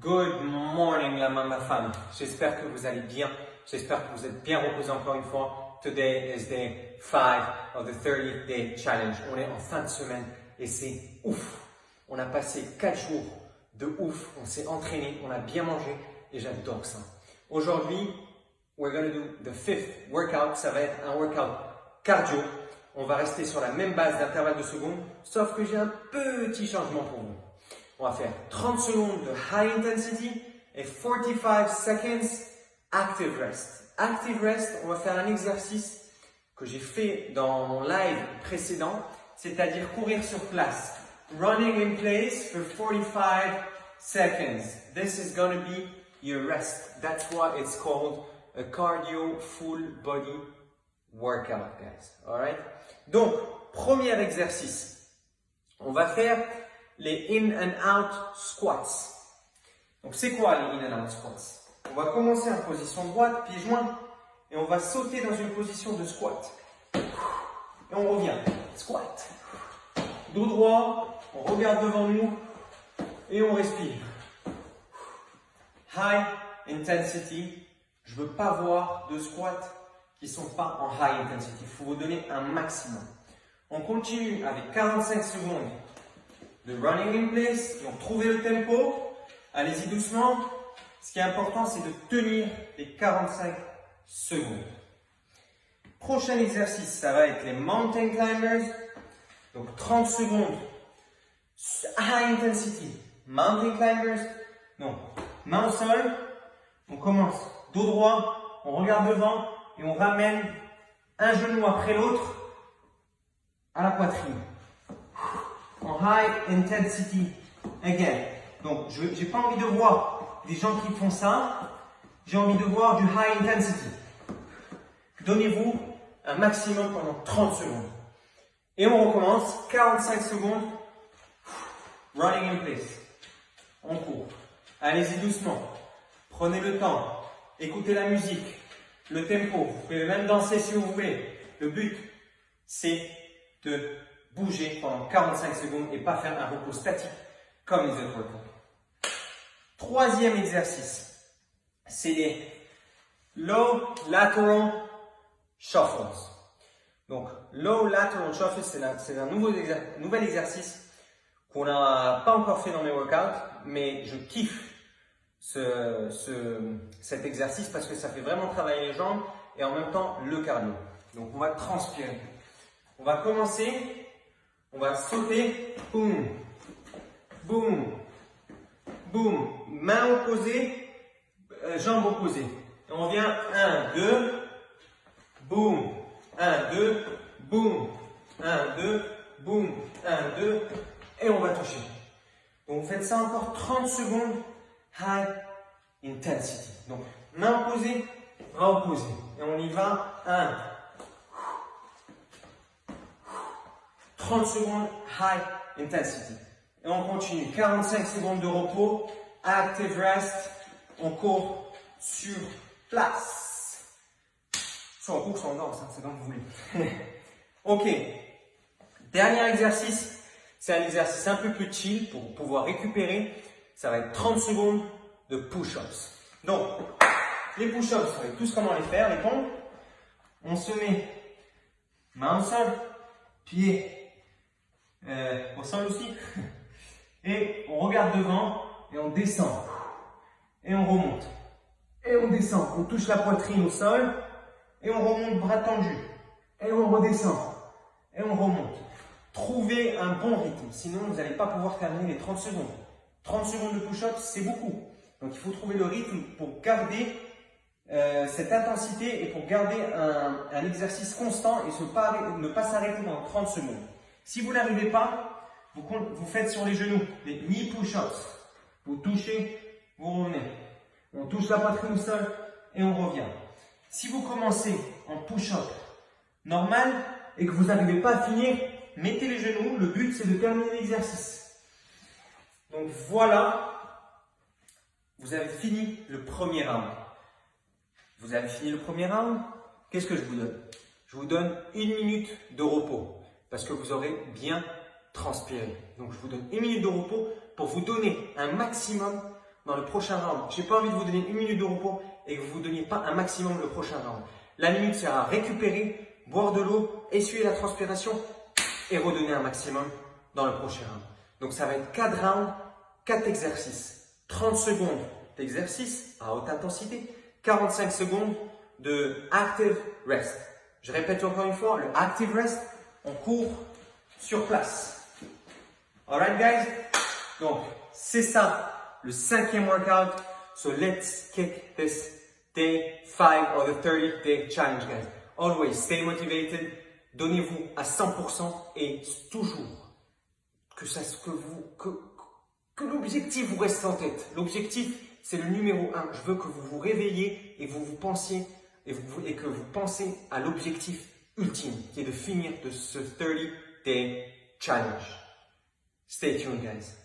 Good morning la ma femme. J'espère que vous allez bien. J'espère que vous êtes bien reposés encore une fois. Today is day 5 of the 30th day challenge. On est en fin de semaine et c'est ouf. On a passé 4 jours de ouf. On s'est entraîné, on a bien mangé et j'adore ça. Aujourd'hui, we're going to do the 5th workout. Ça va être un workout cardio. On va rester sur la même base d'intervalle de secondes, sauf que j'ai un petit changement pour vous. On va faire 30 secondes de high intensity et 45 seconds active rest. Active rest, on va faire un exercice que j'ai fait dans mon live précédent, c'est-à-dire courir sur place. Running in place for 45 seconds. This is going to be your rest. That's why it's called a cardio full body workout, guys. Alright? Donc, premier exercice. On va faire les in and out squats. Donc, c'est quoi les in and out squats? On va commencer en position droite, pieds joints, et on va sauter dans une position de squat. Et on revient. Squat. Dos droit, on regarde devant nous, et on respire. High intensity. Je ne veux pas voir de squats qui ne sont pas en high intensity. Il faut vous donner un maximum. On continue avec 45 secondes de running in place. Et on trouve le tempo. Allez-y doucement. Ce qui est important, c'est de tenir les 45 secondes. Prochain exercice, ça va être les mountain climbers. Donc 30 secondes. High intensity. Mountain climbers. Donc, main au sol. On commence dos droit. On regarde devant. Et on ramène un genou après l'autre à la poitrine. En high intensity again. Donc, je n'ai pas envie de voir des gens qui font ça. J'ai envie de voir du high intensity. Donnez-vous un maximum pendant 30 secondes. Et on recommence. 45 secondes. Running in place. On court. Allez-y doucement. Prenez le temps. Écoutez la musique. Le tempo, vous pouvez même danser si vous voulez. Le but, c'est de bouger pendant 45 secondes et pas faire un repos statique comme les autres workouts. Troisième exercice, c'est les low lateral shuffles. Donc, low lateral shuffles, c'est un nouvel exercice qu'on n'a pas encore fait dans mes workouts, mais je kiffe cet exercice parce que ça fait vraiment travailler les jambes et en même temps le cardio. Donc on va transpirer. On va commencer, on va sauter, boum, boum, boum, main opposée, jambes opposées. Et on vient 1, 2, boum, 1, 2, boum, 1, 2, boum, 1, 2 et on va toucher. Donc vous faites ça encore 30 secondes. High intensity. Donc, main opposée, bras opposés. Et on y va. 1. 30 secondes, high intensity. Et on continue. 45 secondes de repos. Active rest. On court sur place. Soit on court, soit on danse. C'est comme vous voulez. Ok. Dernier exercice. C'est un exercice un peu plus chill pour pouvoir récupérer. Ça va être 30 secondes de push-ups. Donc, les push-ups, vous savez tous comment les faire, les pompes. On se met main au sol, pied au sol aussi. Et on regarde devant et on descend. Et on remonte. Et on descend. On touche la poitrine au sol. Et on remonte bras tendus. Et on redescend. Et on remonte. Trouvez un bon rythme. Sinon, vous n'allez pas pouvoir terminer les 30 secondes. 30 secondes de push-up, c'est beaucoup. Donc, il faut trouver le rythme pour garder cette intensité et pour garder un exercice constant et ne pas s'arrêter pendant 30 secondes. Si vous n'arrivez pas, vous faites sur les genoux des knee push-ups. Vous touchez, vous revenez. On touche la poitrine au sol et on revient. Si vous commencez en push-up normal et que vous n'arrivez pas à finir, mettez les genoux. Le but, c'est de terminer l'exercice. Donc voilà, vous avez fini le premier round. Vous avez fini le premier round, qu'est-ce que je vous donne? Je vous donne 1 minute de repos parce que vous aurez bien transpiré. Donc je vous donne 1 minute de repos pour vous donner un maximum dans le prochain round. J'ai pas envie de vous donner 1 minute de repos et que vous ne donniez pas un maximum le prochain round. La minute sert à récupérer, boire de l'eau, essuyer la transpiration et redonner un maximum dans le prochain round. Donc ça va être 4 rounds, 4 exercices. 30 secondes d'exercice à haute intensité, 45 secondes de active rest. Je répète encore une fois, le active rest, on court sur place. Alright guys? Donc c'est ça le 5e workout. So let's kick this day 5 or the 30 day challenge guys. Always stay motivated, donnez-vous à 100% et toujours que l'objectif vous reste en tête. L'objectif, c'est le numéro 1. Je veux que vous vous réveillez et que vous pensiez à l'objectif ultime, qui est de finir de ce 30 day challenge. Stay tuned, guys.